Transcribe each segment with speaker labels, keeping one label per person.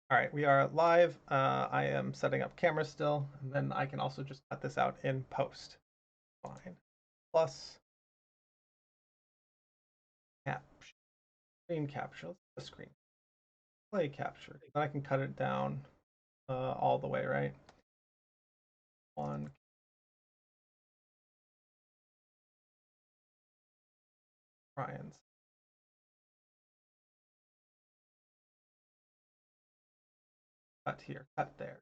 Speaker 1: All right, we are live. I am setting up camera still, and then I can also just cut this out in post. Fine. Plus, cap, screen capture. Let's do a screen play capture. Then I can cut it down all the way, right? One, Ryan's. Cut here, cut there.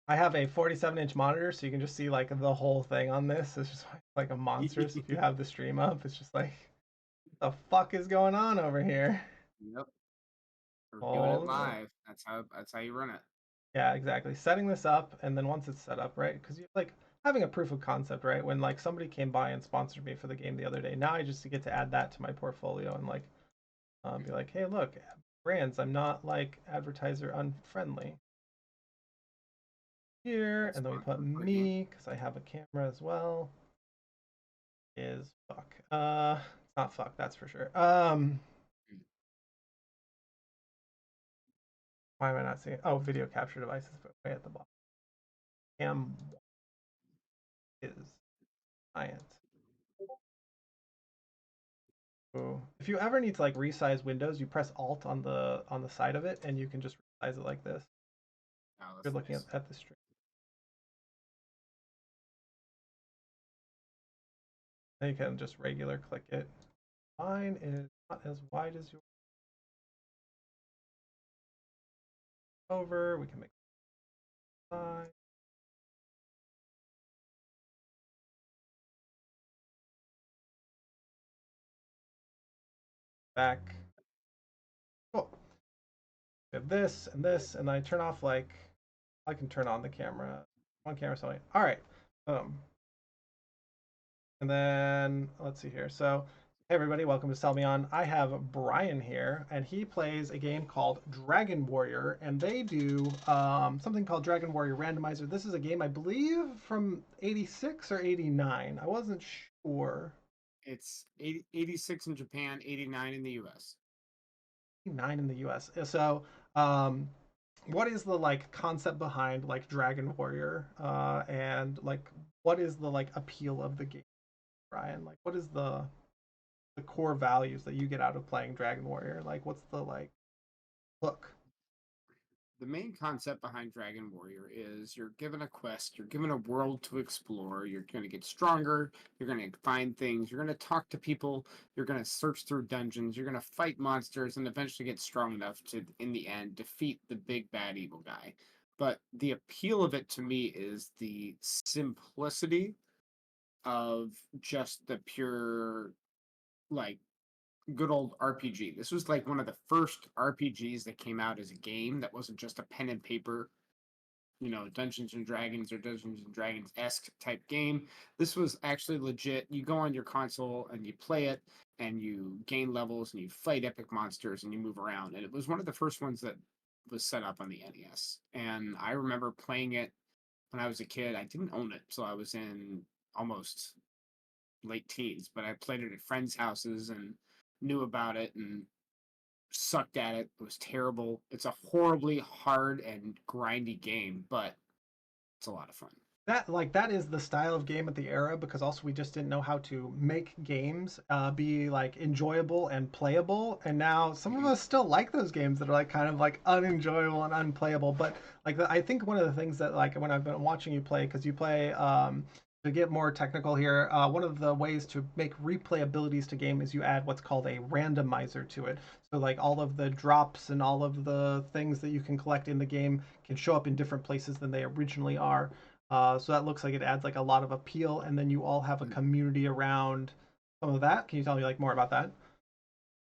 Speaker 1: I have a 47-inch monitor, so you can just see like the whole thing on this. It's just like a monster. So if you have the stream up, it's just like, the fuck is going on over here?
Speaker 2: Yep, we're viewing it
Speaker 1: Oh,
Speaker 2: live. That's how you run it.
Speaker 1: yeah, exactly. Setting this up, and then once it's set up, right? Because you like having a proof of concept, right? When like somebody came by and sponsored me for the game the other day, now I just get to add that to my portfolio and like be like, hey, look, brands, I'm not like advertiser unfriendly here,
Speaker 2: That's
Speaker 1: and then we
Speaker 2: fun.
Speaker 1: put
Speaker 2: We're clicking.
Speaker 1: me because I have a camera as well. Is fuck. It's not fuck, that's for sure. Why am I not seeing? Oh, video capture devices, but way at the bottom. Cam is science. If you ever need to like resize Windows, you press Alt on the side of it, and you can just resize it like this.
Speaker 2: Oh,
Speaker 1: You're
Speaker 2: that's
Speaker 1: looking
Speaker 2: nice.
Speaker 1: at the stream. Then you can just regular click it. Mine is not as wide as yours. Over. We can make it size back. Cool. We have this, and I turn off like I can turn on the camera. One camera, something. All right. Boom. And then let's see here. So, hey everybody, welcome to Sell Me On. I have Brian here, and he plays a game called Dragon Warrior, and they do something called Dragon Warrior Randomizer. This is a game I believe from '86 or '89. I wasn't sure.
Speaker 2: It's 86 in Japan, 89 in the US.
Speaker 1: '89 in the U.S. So, um, what is the like concept behind like Dragon Warrior, and like what is the like appeal of the game, Brian? Like, what is the core values that you get out of playing Dragon Warrior? Like, what's the like hook?
Speaker 2: The main concept behind Dragon Warrior is you're given a quest, you're given a world to explore, you're going to get stronger, you're going to find things, you're going to talk to people, you're going to search through dungeons, you're going to fight monsters, and eventually get strong enough to, in the end, defeat the big bad evil guy. But the appeal of it to me is the simplicity of just the pure, like, good old RPG. This was like one of the first RPGs that came out as a game that wasn't just a pen and paper, Dungeons and Dragons or Dungeons and Dragons esque type game. This was actually legit. You go on your console and you play it and you gain levels and you fight epic monsters and you move around. And it was one of the first ones that was set up on the NES. And I remember playing it when I was a kid. I didn't own it, so I was in almost late teens, but I played it at friends' houses and knew about it and sucked at it. It was terrible. It's a horribly hard and grindy game, but it's a lot of fun.
Speaker 1: That is the style of game at the era, because also we just didn't know how to make games be like enjoyable and playable, and now some of
Speaker 2: Mhm.
Speaker 1: us still like those games that are like kind of like unenjoyable and unplayable. But like I think one of the things that like when I've been watching you play, because you play to get more technical here, one of the ways to make replayabilities to game is you add what's called a randomizer to it. So like all of the drops and all of the things that you can collect in the game can show up in different places than they originally are. So that looks like it adds like a lot of appeal, and then you all have a community around some of that. Can you tell me like more about that?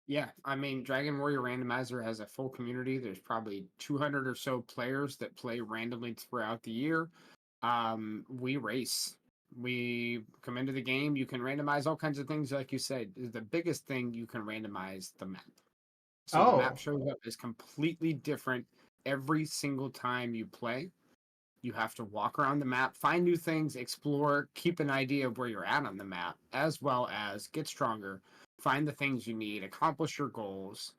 Speaker 2: Yeah, I mean, Dragon Warrior Randomizer has a full community. There's probably 200 or so players that play randomly throughout the year. We race. We come into the game. You can randomize all kinds of things, like you said. The biggest thing you can randomize the map. So the map
Speaker 1: Oh,
Speaker 2: shows up is completely different every single time you play. You have to walk around the map, find new things, explore, keep an idea of where you're at on the map, as well as get stronger, find the things you need, accomplish your goals,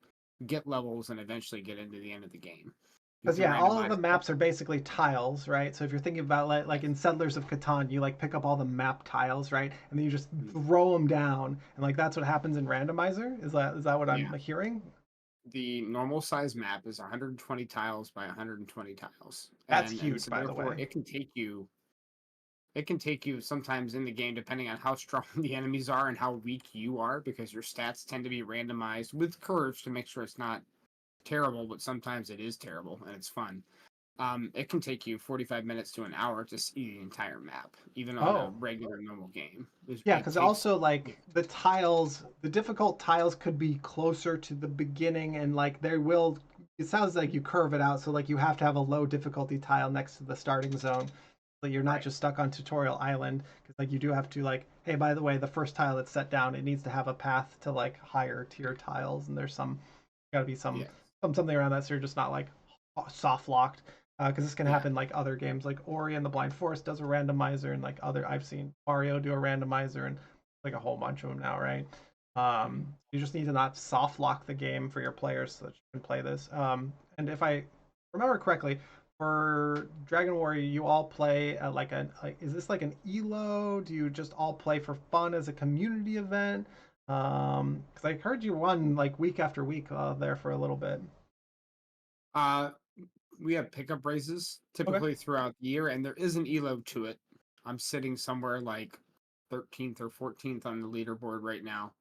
Speaker 2: get levels, and eventually get into the end of the game. You
Speaker 1: Because
Speaker 2: can
Speaker 1: yeah, all of
Speaker 2: randomize.
Speaker 1: the maps are basically tiles, right? So if you're thinking about like
Speaker 2: Yes.
Speaker 1: in Settlers of Catan, you like pick up all the map tiles, right? And then you just
Speaker 2: Mm.
Speaker 1: throw them down, and like that's what happens in randomizer. Is that what I'm
Speaker 2: Yeah.
Speaker 1: hearing?
Speaker 2: The normal size map is 120 tiles by 120 tiles,
Speaker 1: That's
Speaker 2: and
Speaker 1: huge,
Speaker 2: so
Speaker 1: by the
Speaker 2: therefore
Speaker 1: way.
Speaker 2: it can take you sometimes in the game depending on how strong the enemies are and how weak you are, because your stats tend to be randomized with curves to make sure it's not terrible, but sometimes it is terrible and it's fun. It can take you 45 minutes to an hour to see the entire map, even on a
Speaker 1: Oh,
Speaker 2: regular normal game.
Speaker 1: yeah,
Speaker 2: It
Speaker 1: because
Speaker 2: takes.
Speaker 1: also like the tiles, the difficult tiles could be closer to the beginning, and like there will. It sounds like you curve it out, so like you have to have a low difficulty tile next to the starting zone, so you're not
Speaker 2: Right.
Speaker 1: just stuck on tutorial island. Because like you do have to like, hey, by the way, the first tile that's set down, it needs to have a path to like higher tier tiles, and there's got to be
Speaker 2: Yes.
Speaker 1: something around that, so you're just not like soft locked. Because this can
Speaker 2: Yeah.
Speaker 1: happen like other games, like Ori and the Blind Forest does a randomizer, and like other I've seen Mario do a randomizer, and like a whole bunch of them now, right?
Speaker 2: Mhm.
Speaker 1: You just need to not soft lock the game for your players so that you can play this. And if I remember correctly, for Dragon Warrior, you all play at like is this like an elo? Do you just all play for fun as a community event? Because I heard you won like week after week there for a little bit.
Speaker 2: Uh, we have pickup races
Speaker 1: Okay.
Speaker 2: typically throughout the year, and there is an elo to it. I'm sitting somewhere like 13th or 14th on the leaderboard right now,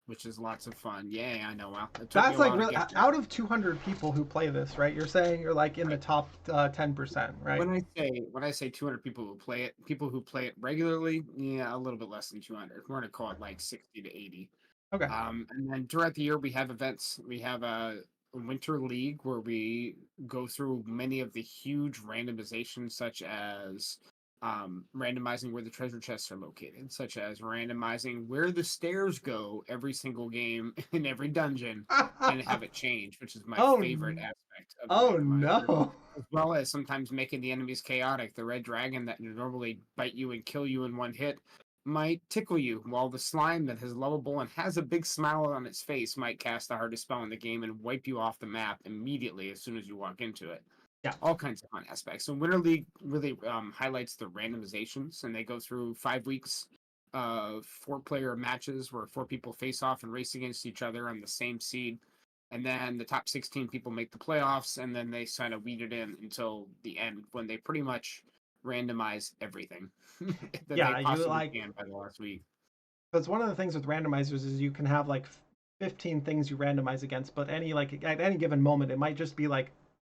Speaker 2: which is lots of fun. Yay, I know. Well, it took me
Speaker 1: That's
Speaker 2: a
Speaker 1: like
Speaker 2: while to
Speaker 1: really
Speaker 2: get there.
Speaker 1: out of 200 people who play this, right? You're saying you're like in the
Speaker 2: Right.
Speaker 1: top 10%, right?
Speaker 2: When I say 200 people who play it, people who play it regularly, yeah, a little bit less than 200. We're gonna call it like 60 to 80.
Speaker 1: Okay.
Speaker 2: And then throughout the year, we have events. We have a winter league where we go through many of the huge randomizations, such as randomizing where the treasure chests are located, such as randomizing where the stairs go every single game in every dungeon, and have it change, which is my
Speaker 1: Oh,
Speaker 2: favorite aspect of the
Speaker 1: oh
Speaker 2: randomizer.
Speaker 1: no.
Speaker 2: As well as sometimes making the enemies chaotic. The red dragon that normally bite you and kill you in one hit might tickle you, while the slime that is lovable and has a big smile on its face might cast the hardest spell in the game and wipe you off the map immediately as soon as you walk into it.
Speaker 1: Yeah.
Speaker 2: All kinds of fun aspects. So Winter League really highlights the randomizations, and they go through 5 weeks of four-player matches where four people face off and race against each other on the same seed. And then the top 16 people make the playoffs, and then they kind of weed it in until the end when they pretty much randomize everything that they
Speaker 1: Yeah, you
Speaker 2: possibly
Speaker 1: like
Speaker 2: can by the last week.
Speaker 1: because one of the things with randomizers is you can have like 15 things you randomize against, but any like at any given moment it might just be like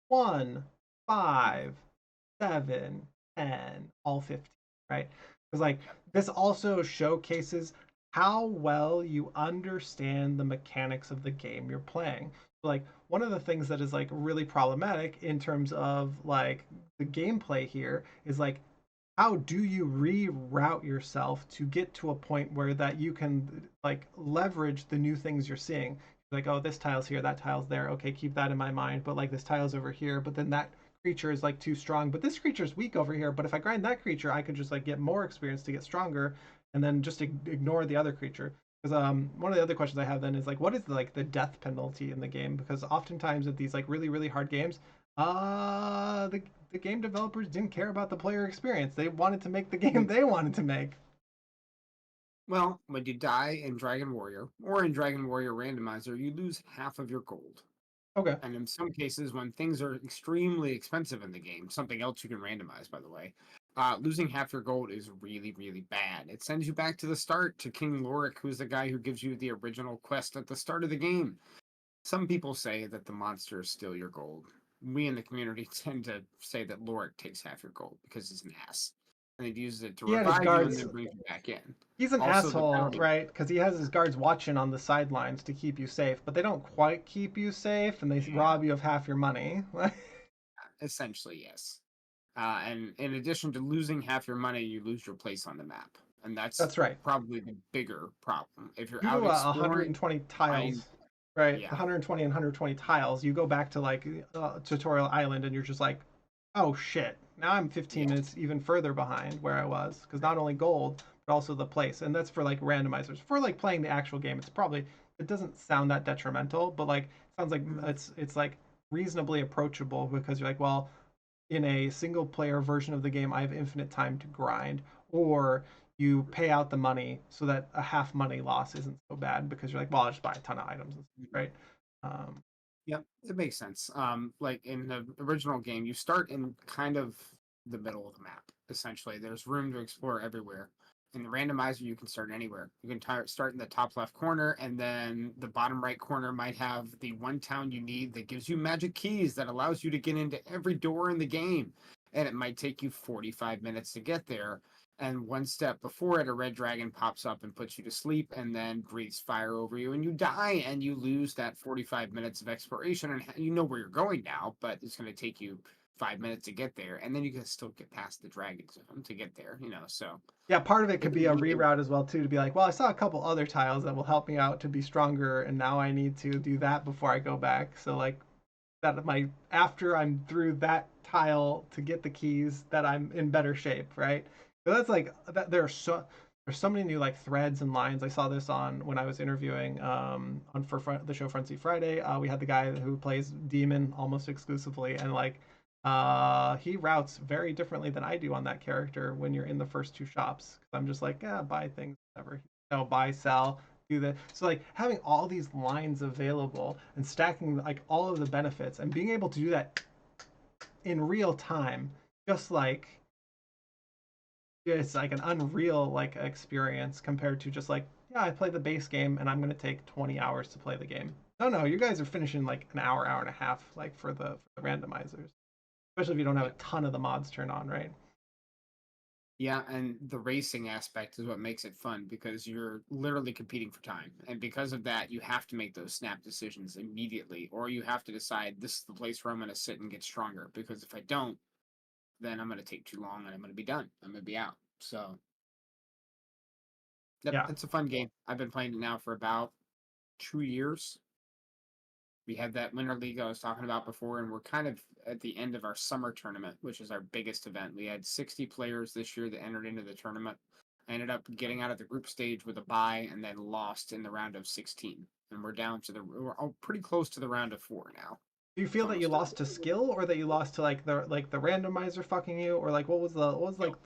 Speaker 1: 1,
Speaker 2: Mhm.
Speaker 1: 5, 7, 10, all 15, right? Because like
Speaker 2: Yep.
Speaker 1: this also showcases how well you understand the mechanics of the game you're playing. Like one of the things that is like really problematic in terms of like the gameplay here is like how do you reroute yourself to get to a point where that you can like leverage the new things you're seeing, like, oh, this tile's here, that tile's there, okay, keep that in my mind, but like this tile's over here, but then that creature is like too strong, but this creature's weak over here, but if I grind that creature I could just like get more experience to get stronger, and then just ignore the other creature. Because one of the other questions I have then is like, what is like the death penalty in the game? Because oftentimes at these like really hard games, the game developers didn't care about the player experience. They wanted to make the game they wanted to make.
Speaker 2: Well, when you die in Dragon Warrior or in Dragon Warrior Randomizer, you lose half of your gold.
Speaker 1: Okay.
Speaker 2: And in some cases, when things are extremely expensive in the game, something else you can randomize, by the way, losing half your gold is really, really bad. It sends you back to the start to King Lorik, who's the guy who gives you the original quest at the start of the game. Some people say that the monsters steal your gold. We in the community tend to say that Lorik takes half your gold because he's an ass. And he uses it to
Speaker 1: He had his
Speaker 2: revive you and
Speaker 1: guards.
Speaker 2: then brings you back in.
Speaker 1: He's an
Speaker 2: Also, the
Speaker 1: asshole,
Speaker 2: bounty.
Speaker 1: right? Because he has his guards watching on the sidelines to keep you safe, but they don't quite keep you safe, and they
Speaker 2: Yeah,
Speaker 1: rob you of half your money.
Speaker 2: essentially, yes. And in addition to losing half your money, you lose your place on the map. And that's
Speaker 1: That's right.
Speaker 2: probably the bigger problem. If you're
Speaker 1: You do
Speaker 2: out
Speaker 1: 120
Speaker 2: exploring, find,
Speaker 1: tiles, right?
Speaker 2: yeah,
Speaker 1: 120 and 120 tiles. You go back to like tutorial island, and you're just like, oh shit. now I'm 15
Speaker 2: Yeah.
Speaker 1: minutes even further behind where I was because not only gold but also the place, and that's for like randomizers. For like playing the actual game, it's probably it doesn't sound that detrimental, but like it sounds like
Speaker 2: Mhm.
Speaker 1: it's like reasonably approachable because you're like, well, in a single player version of the game, I have infinite time to grind, or you pay out the money so that a half money loss isn't so bad because you're like, well, I'll just buy a ton of items, right? Um,
Speaker 2: Yep, it makes sense. Like in the original game, you start in kind of the middle of the map. Essentially, there's room to explore everywhere. In the randomizer, you can start anywhere. You can start in the top left corner, and then the bottom right corner might have the one town you need that gives you magic keys that allows you to get into every door in the game. And it might take you 45 minutes to get there, and one step before it, a red dragon pops up and puts you to sleep and then breathes fire over you and you die and you lose that 45 minutes of exploration. And you know where you're going now, but it's going to take you 5 minutes to get there. And then you can still get past the dragon zone to get there, so
Speaker 1: yeah, part of it
Speaker 2: it
Speaker 1: could
Speaker 2: can
Speaker 1: be a
Speaker 2: really,
Speaker 1: reroute as well too, to be like, well, I saw a couple other tiles that will help me out to be stronger, and now I need to do that before I go back. So like that my after I'm through that tile to get the keys, that I'm in better shape, right? So that's like that. There's so many new like threads and lines. I saw this on when I was interviewing on the show Frenzy Friday. We had the guy who plays Demon almost exclusively, and like he routes very differently than I do on that character when you're in the first two shops. I'm just like, yeah, buy things, whatever. No, buy, sell, do that. So like having all these lines available and stacking like all of the benefits and being able to do that in real time, just like it's like an unreal like experience compared to just like, yeah, I play the base game and I'm gonna take 20 hours to play the game. No, no, you guys are finishing like an hour, hour and a half, like for the randomizers, especially if you don't have a
Speaker 2: yeah.
Speaker 1: ton of the mods turned on, right?
Speaker 2: Yeah, and the racing aspect is what makes it fun because you're literally competing for time. And because of that, you have to make those snap decisions immediately, or you have to decide this is the place where I'm going to sit and get stronger. Because if I don't, then I'm going to take too long and I'm going to be done. I'm going to be out. So, yep,
Speaker 1: Yeah.
Speaker 2: it's a fun game. I've been playing it now for about 2 years. We had that Winter League I was talking about before, and we're kind of at the end of our summer tournament, which is our biggest event. We had 60 players this year that entered into the tournament. I ended up getting out of the group stage with a bye and then lost in the round of 16. And we're pretty close to the round of four now.
Speaker 1: Do you
Speaker 2: It's
Speaker 1: feel that you
Speaker 2: almost done.
Speaker 1: lost to skill, or that you lost to like the randomizer fucking you, or like what was like
Speaker 2: Skill.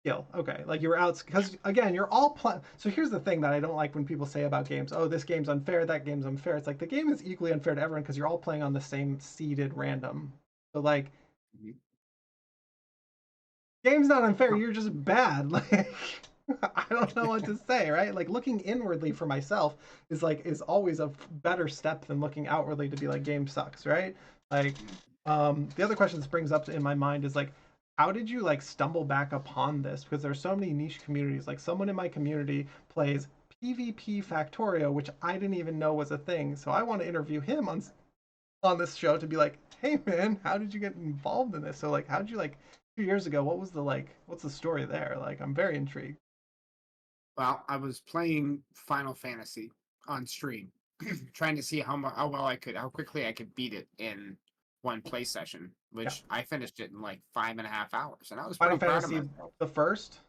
Speaker 1: skill? Okay, like you were out because again you're all So here's the thing that I don't like when people say about games. Oh, this game's unfair. That game's unfair. It's like the game is equally unfair to everyone because you're all playing on the same seeded random. So like
Speaker 2: Mhm.
Speaker 1: game's not unfair.
Speaker 2: No.
Speaker 1: You're just bad. Like I don't know what to say, right? Like looking inwardly for myself is always a better step than looking outwardly to be like game sucks, right? Like
Speaker 2: Mhm.
Speaker 1: the other question this brings up in my mind is like how did you like stumble back upon this? Because there's so many niche communities. Like someone in my community plays PvP Factorio, which I didn't even know was a thing. So I want to interview him on this show to be like, hey man, how did you get involved in this? So like, how did you like 2 years ago? What was the like? What's the story there? Like, I'm very intrigued.
Speaker 2: Well, I was playing Final Fantasy on stream, trying to see how well how quickly I could beat it in one play session,
Speaker 1: Yeah,
Speaker 2: which I finished it in like 5.5 hours, and I was
Speaker 1: Final
Speaker 2: pretty proud of
Speaker 1: Fantasy
Speaker 2: myself.
Speaker 1: the first.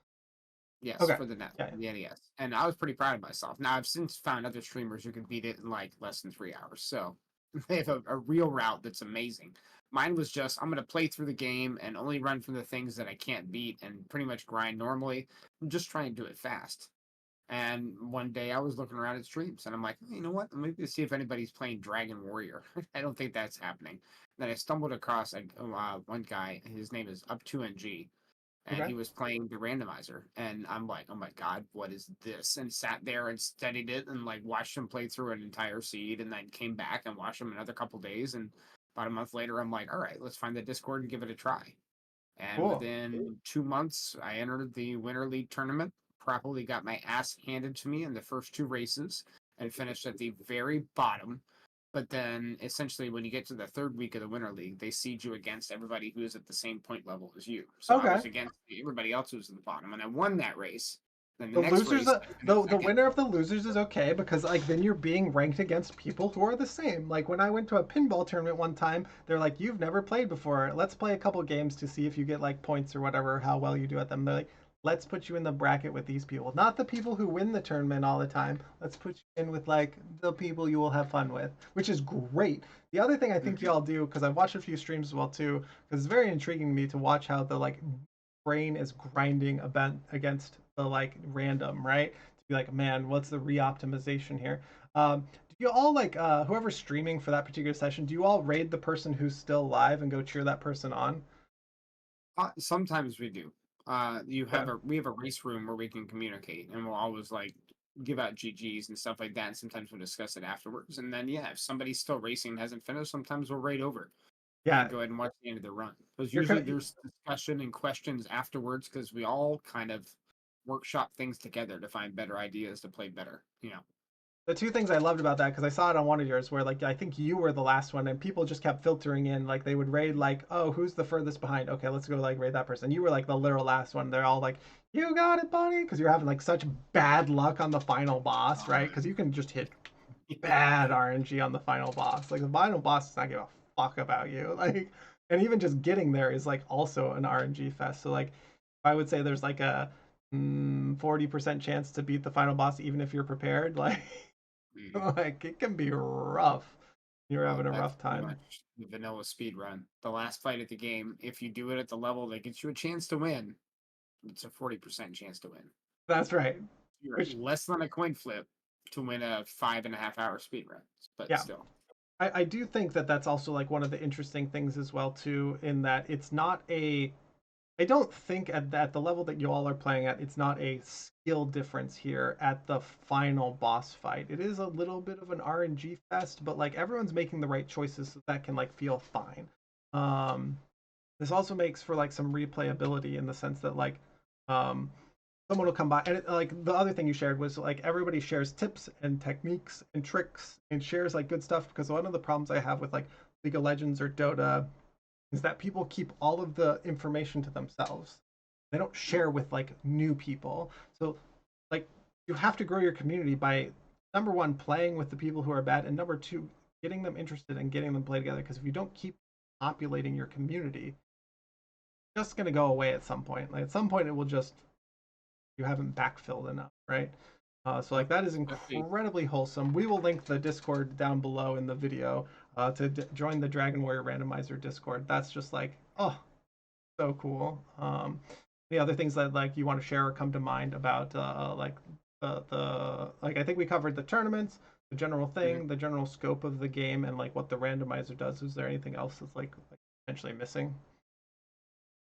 Speaker 2: Yes,
Speaker 1: Okay,
Speaker 2: for the net,
Speaker 1: yeah,
Speaker 2: for the NES, and I was pretty proud of myself. Now I've since found other streamers who can beat it in like less than 3 hours, so they have a real route that's amazing. Mine was just I'm going to play through the game and only run from the things that I can't beat and pretty much grind normally. I'm just trying to do it fast. And one day I was looking around at streams and I'm like, "Hey, you know what? Maybe see if anybody's playing Dragon Warrior. I don't think that's happening. Then I stumbled across one guy. His name is Up2NG, and
Speaker 1: okay,
Speaker 2: he was playing the randomizer. And I'm like, oh my God, what is this? And sat there and studied it and like watched him play through an entire seed and then came back and watched him another couple days. And about a month later, I'm like, all right, let's find the Discord and give it a try. And
Speaker 1: cool.
Speaker 2: within 2 months, I entered the Winter League tournament, probably got my ass handed to me in the first two races, and finished at the very bottom. But then, essentially, when you get to the third week of the Winter League, they seed you against everybody who is at the same point level as you. So I
Speaker 1: Okay,
Speaker 2: was against everybody else who was at the bottom, and I won that race. Then the
Speaker 1: The
Speaker 2: next
Speaker 1: losers,
Speaker 2: race, I finished
Speaker 1: the
Speaker 2: second.
Speaker 1: winner of the losers is okay because like then you're being ranked against people who are the same. Like when I went to a pinball tournament one time, they're like, "You've never played before. Let's play a couple games to see if you get like points or whatever, how well you do at them." They're like, "Let's put you in the bracket with these people, not the people who win the tournament all the time. Let's put you in with like the people you will have fun with," which is great. The other thing I think
Speaker 2: Hmm.
Speaker 1: y'all do, because I've watched a few streams as well too, because it's very intriguing to me to watch how the like brain is grinding against the like random, right? To be like, man, what's the re-optimization here? Do you all like whoever's streaming for that particular session? Do you all raid the person who's still live and go cheer that person on?
Speaker 2: Sometimes we do.
Speaker 1: Yeah,
Speaker 2: We have a race room where we can communicate, and we'll always like give out GGs and stuff like that. And sometimes we'll discuss it afterwards. And then yeah, if somebody's still racing and hasn't finished, sometimes we'll raid over and
Speaker 1: yeah.
Speaker 2: go ahead and watch the end of the run. Because
Speaker 1: You're
Speaker 2: usually there's discussion and questions afterwards because we all kind of workshop things together to find better ideas to play better. You know.
Speaker 1: the two things I loved about that because I saw it on one of yours where like I think you were the last one and people just kept filtering in like they would raid like oh who's the furthest behind, okay, let's go like raid that person. You were like the literal last one. They're all like you got it buddy because you're having like such bad luck on the final boss, right? Because you can just hit bad RNG on the final boss. Like the final boss does not give a fuck about you. Like, and even just getting there is like also an RNG fest. So like, I would say there's like a 40% chance to beat the final boss even if you're prepared. Like,
Speaker 2: Mhm.
Speaker 1: like it can be rough. You're
Speaker 2: Oh,
Speaker 1: having a
Speaker 2: that's
Speaker 1: rough
Speaker 2: pretty
Speaker 1: time.
Speaker 2: much the vanilla speed run. The last fight at the game, if you do it at the level that gets you a chance to win, it's a 40% chance to win.
Speaker 1: That's right.
Speaker 2: You're
Speaker 1: Which
Speaker 2: less than a coin flip to win a 5.5 hour speed run, but
Speaker 1: yeah,
Speaker 2: still.
Speaker 1: I do think that that's also like one of the interesting things as well too, in that it's not a I don't think at the level that you all are playing at, it's not a skill difference here at the final boss fight. It is a little bit of an RNG fest, but like everyone's making the right choices so that can like feel fine. Um, this also makes for like some replayability in the sense that like um, someone will come by and like the other thing you shared was like everybody shares tips and techniques and tricks and shares like good stuff because one of the problems I have with like League of Legends or Dota is that people keep all of the information to themselves. They don't share with like new people. So like you have to grow your community by number one playing with the people who are bad and number two getting them interested and getting them play together because if you don't keep populating your community, it's just going to go away at some point. Like at some point it will just you haven't backfilled enough, right? So like
Speaker 2: Yep.
Speaker 1: that is
Speaker 2: Especially,
Speaker 1: incredibly wholesome. We will link the Discord down below in the video to join the Dragon Warrior Randomizer Discord. That's just like oh so cool. The other things that like you want to share or come to mind about like the like I think we covered the tournaments, the general
Speaker 2: mhm.
Speaker 1: thing, the general scope of the game, and like what the randomizer does. Is there anything else that's like potentially missing?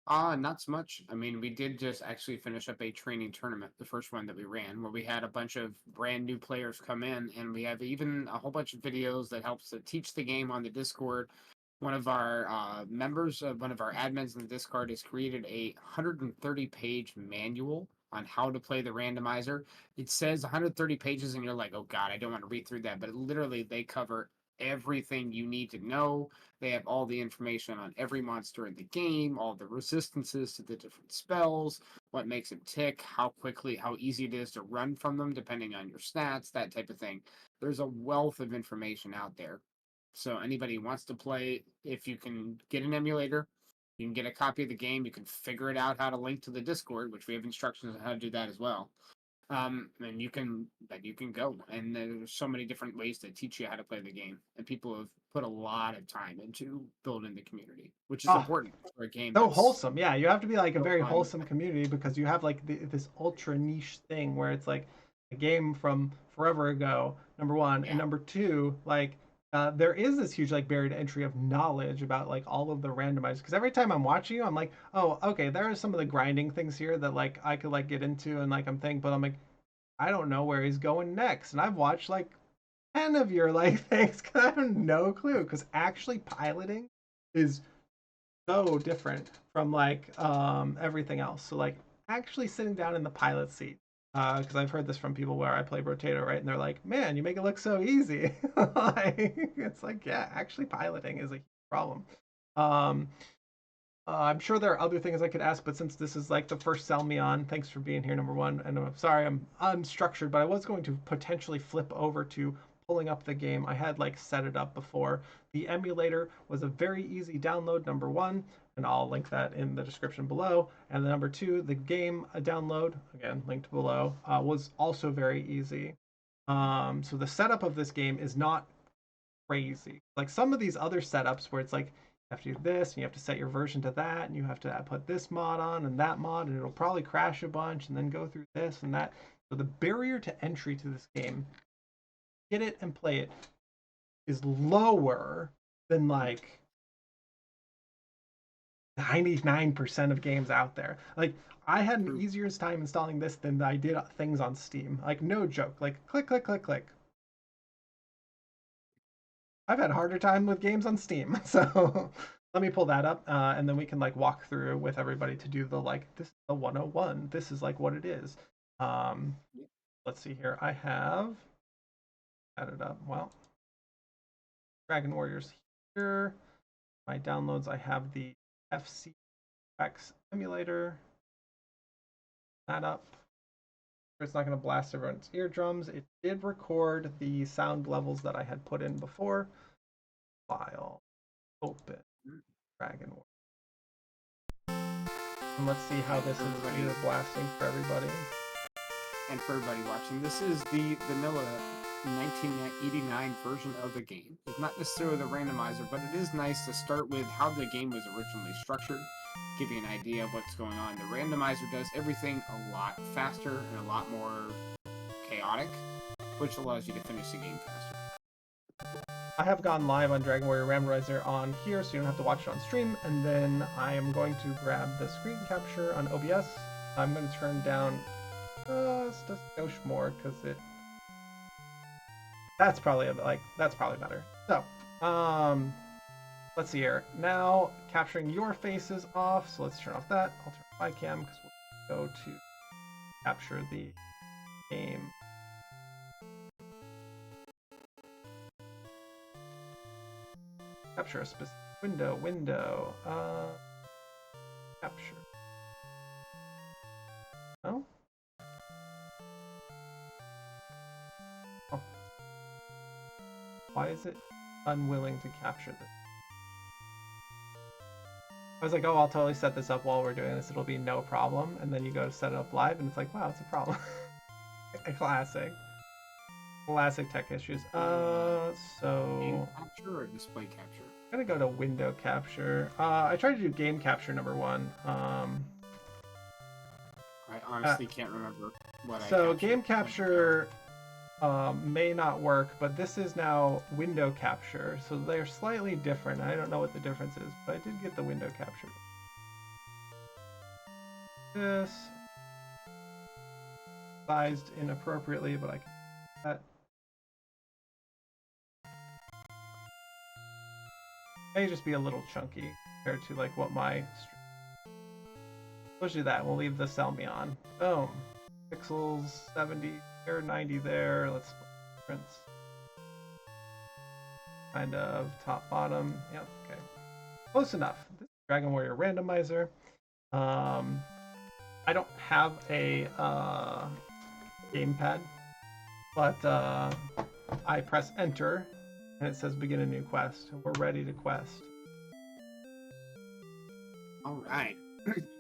Speaker 2: Not so much. I mean, we did just actually finish up a training tournament, the first one that we ran, where we had a bunch of brand new players come in, and we have even a whole bunch of videos that helps to teach the game on the Discord. One of our members, one of our admins in the Discord, has created a 130-page manual on how to play the randomizer. It says 130 pages, and you're like, oh God, I don't want to read through that. But literally, they cover everything you need to know. They have all the information on every monster in the game, all the resistances to the different spells, what makes them tick, how quickly, how easy it is to run from them, depending on your stats, that type of thing. There's a wealth of information out there. So anybody who wants to play, if you can get an emulator, you can get a copy of the game. You can figure it out how to link to the Discord, which we have instructions on how to do that as well. And you can go. And there's so many different ways to teach you how to play the game. And people have put a lot of time into building the community, which is
Speaker 1: Oh,
Speaker 2: important for a game
Speaker 1: so
Speaker 2: that's
Speaker 1: wholesome. Yeah, you have to be like a
Speaker 2: so
Speaker 1: very
Speaker 2: fun.
Speaker 1: wholesome community because you have like this ultra niche thing where it's like a game from forever ago, number one, and
Speaker 2: Yeah.
Speaker 1: number two, like there is this huge like barrier to entry of knowledge about like all of the randomized. Because every time I'm watching you, I'm like, oh, okay, there are some of the grinding things here that like I could like get into and like I'm thinking, but I'm like, I don't know where he's going next, and I've watched like 10 of your like things because I have no clue. Because actually piloting is so different from like everything else. So like actually sitting down in the pilot seat, because I've heard this from people where I play Rotato, right? And they're like, "Man, you make it look so easy." Like, it's like, yeah, actually piloting is a huge problem. Um, I'm sure there are other things I could ask, but since this is like the first sell me on, thanks for being here, number one. And I'm sorry I'm unstructured, but I was going to potentially flip over to pulling up the game. I had like set it up before. The emulator was a very easy download, number one, and I'll link that in the description below. And the number two, the game download, again linked below, was also very easy. So the setup of this game is not crazy. Like some of these other setups where it's like you have to do this and you have to set your version to that and you have to put this mod on and that mod and it'll probably crash a bunch and then go through this and that. So the barrier to entry to this game, get it and play it, is lower than like 99% of games out there. Like I had an
Speaker 2: True.
Speaker 1: easier time installing this than I did things on Steam. Like no joke. Like click click click click. I've had a harder time with games on Steam. So let me pull that up, and then we can like walk through with everybody to do the like this is the 101. This is like what it is. Um, let's see here. I have added up. Well, Dragon Warriors here. My downloads. I have the FCX emulator. That up. It's not going to blast everyone's eardrums. It did record the sound levels that I had put in before. File. Open. Dragon Warriors. And let's see how this is either blasting for everybody.
Speaker 2: And for everybody watching, this is the vanilla 1989 version of the game. It's not necessarily the randomizer, but it is nice to start with how the game was originally structured, give you an idea of what's going on. The randomizer does everything a lot faster and a lot more chaotic, which allows you to finish the game faster.
Speaker 1: I have gone live on Dragon Warrior Randomizer on here, so you don't have to watch it on stream. And then I am going to grab the screen capture on OBS. I'm going to turn down just a skosh more because it. That's probably better. So, let's see here. Now capturing your face is off, so let's turn off that. I'll turn my cam because we'll go to capture the game. Capture a specific window, capture. No? Oh. Why is it unwilling to capture this? I was like, oh, I'll totally set this up while we're doing this. It'll be no problem. And then you go to set it up live and it's like, wow, it's a problem. Classic. Classic tech issues. So
Speaker 2: Game capture or display capture?
Speaker 1: I'm gonna go to window capture. I tried to do game capture number one.
Speaker 2: I honestly can't remember what I.
Speaker 1: So game capture may not work, but this is now window capture. So they're slightly different. I don't know what the difference is, but I did get the window capture. This sized inappropriately, but I can do that. May just be a little chunky compared to like what my let's do that. We'll leave the sell me on. Boom. Pixels 70 there, 90 there. Let's split the difference. Kind of top bottom. Yep, okay. Close enough. This is Dragon Warrior Randomizer. I don't have a gamepad, but I press enter and it says begin a new quest. We're ready to quest.
Speaker 2: All right.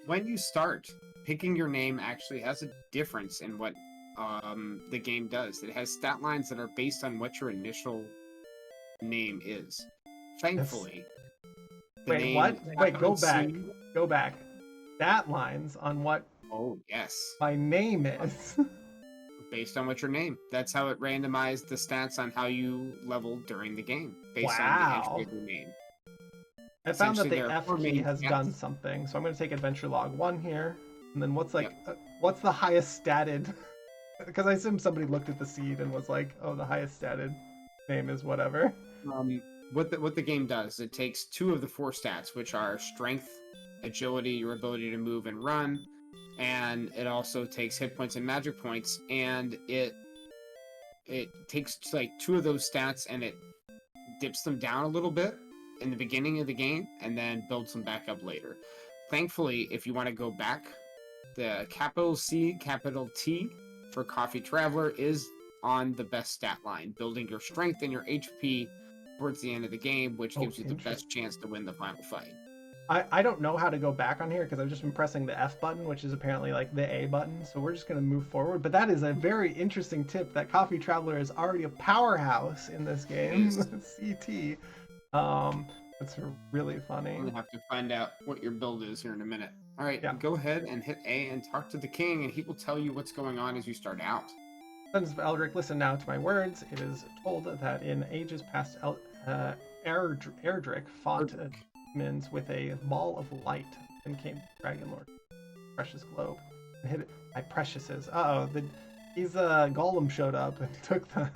Speaker 2: When you start, picking your name actually has a difference in what the game does. It has stat lines that are based on what your initial name is. Thankfully.
Speaker 1: Wait, what? Wait, go back. Go back. Stat lines on what
Speaker 2: Oh, yes.
Speaker 1: my name is.
Speaker 2: Based on what your name. That's how it randomized the stats on how you leveled during the game. Based on the entry of your name.
Speaker 1: I found that
Speaker 2: Essentially,
Speaker 1: the
Speaker 2: there are
Speaker 1: F
Speaker 2: four
Speaker 1: key
Speaker 2: main
Speaker 1: has
Speaker 2: stats.
Speaker 1: done something, so I'm going to take adventure log 1 here, and then what's like, what's the highest statted? Because I assume somebody looked at the seed and was like, oh, the highest statted name is whatever.
Speaker 2: What the game does, it takes 2 of the 4 stats, which are strength, agility, your ability to move and run, and it also takes hit points and magic points, and it takes like 2 of those stats and it dips them down a little bit in the beginning of the game and then builds them back up later. Thankfully, if you want to go back, the capital C, capital T for Coffee Traveler is on the best stat line, building your strength and your HP towards the end of the game, which
Speaker 1: Oh,
Speaker 2: gives you the
Speaker 1: interesting.
Speaker 2: best chance to win the final fight.
Speaker 1: I don't know how to go back on here because I've just been pressing the F button, which is apparently like the A button. So we're just going to move forward. But that is a very interesting tip that Coffee Traveler is already a powerhouse in this
Speaker 2: It
Speaker 1: game.
Speaker 2: is.
Speaker 1: CT. That's really funny.
Speaker 2: I'm going to have to find out what your build is here in a minute. All right,
Speaker 1: Yeah.
Speaker 2: go ahead and hit A and talk to the king, and he will tell you what's going on as you start out.
Speaker 1: Sons of Eldrick, listen now to my words. It is told that in ages past, Erdrick fought demons with a ball of light and came to Dragon Lord, precious globe, and hit it by preciouses. These golem showed up and took the.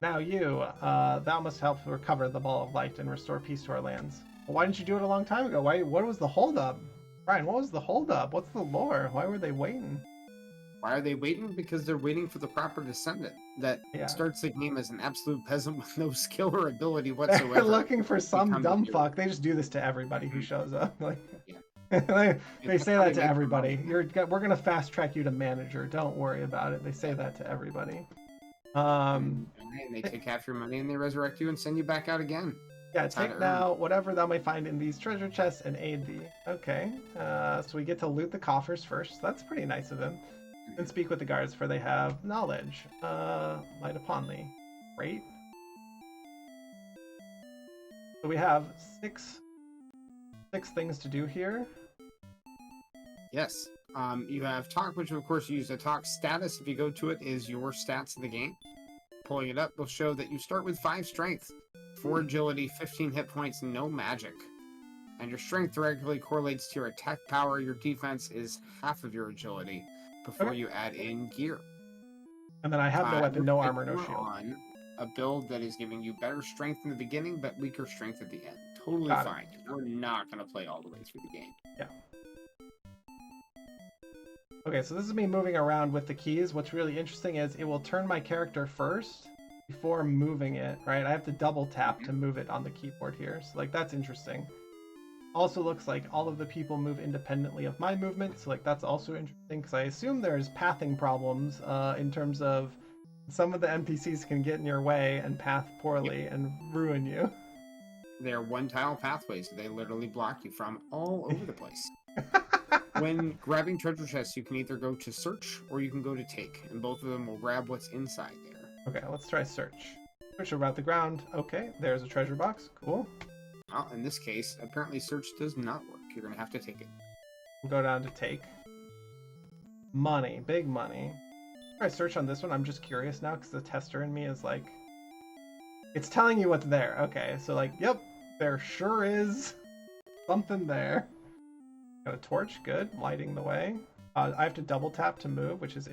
Speaker 1: Now you, thou must help recover the ball of light and restore peace to our lands. Well, why didn't you do it a long time ago? Why? What was the holdup? Brian, what was the holdup? What's the lore? Why were they waiting?
Speaker 2: Why are they waiting? Because they're waiting for the proper descendant that starts the game as an absolute peasant with no skill or ability whatsoever.
Speaker 1: They're looking for some dumb fuck. They just do this to everybody who shows up. Like, they say that to everybody. We're gonna fast track you to manager. Don't worry about it. They say that to everybody.
Speaker 2: And they take half your money and they resurrect you and send you back out again.
Speaker 1: Yeah, take now whatever thou may find in these treasure chests and aid thee. Okay, so we get to loot the coffers first. That's pretty nice of him. And speak with the guards, for they have knowledge. Light upon thee. Great. So we have six things to do here.
Speaker 2: Yes. You have talk, which of course you use a talk status. If you go to it, is your stats in the game. Pulling it up will show that you start with 5 strength, 4 agility, 15 hit points, no magic. And your strength directly correlates to your attack power. Your defense is half of your agility before you add in gear.
Speaker 1: And then I have no weapon, no armor, no shield.
Speaker 2: On a build that is giving you better strength in the beginning, but weaker strength at the end. Totally fine. You're not going to play all the way through the game.
Speaker 1: Yeah. Okay, so this is me moving around with the keys. What's really interesting is it will turn my character first before moving it, right? I have to double tap to move it on the keyboard here. So like that's interesting. Also looks like all of the people move independently of my movement, so like that's also interesting because I assume there's pathing problems in terms of some of the NPCs can get in your way and path poorly and ruin you.
Speaker 2: They're one-tile pathways. They literally block you from all over the place. When grabbing treasure chests, you can either go to search or you can go to take, and both of them will grab what's inside there.
Speaker 1: Okay, let's try search. Search about the ground. Okay, there's a treasure box. Cool.
Speaker 2: Well, in this case, apparently search does not work. You're going to have to take it.
Speaker 1: We'll go down to take. Money. Big money. Try search on this one. I'm just curious now because the tester in me is like... It's telling you what's there. Okay, so like, yep, there sure is something there. Got a torch. Good. Lighting the way. I have to double tap to move, which is...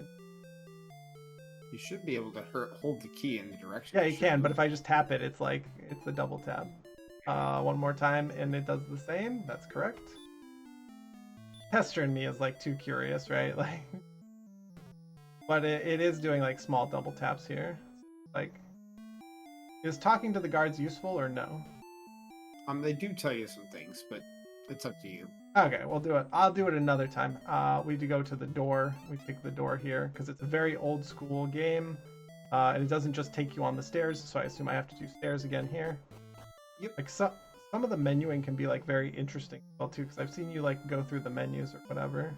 Speaker 2: You should be able to hold the key in the direction.
Speaker 1: Yeah, you can, but if I just tap it, it's like, it's a double tap. One more time, and it does the same. That's correct. Tester in me is like too curious, right? Like, but it is doing like small double taps here. Like, is talking to the guards useful or no?
Speaker 2: They do tell you some things, but it's up to you.
Speaker 1: Okay, we'll do it. I'll do it another time. We need to go to the door. We take the door here because it's a very old school game, and it doesn't just take you on the stairs. So I assume I have to do stairs again here.
Speaker 2: Yep.
Speaker 1: Like some of the menuing can be like very interesting as well too, because I've seen you like go through the menus or whatever.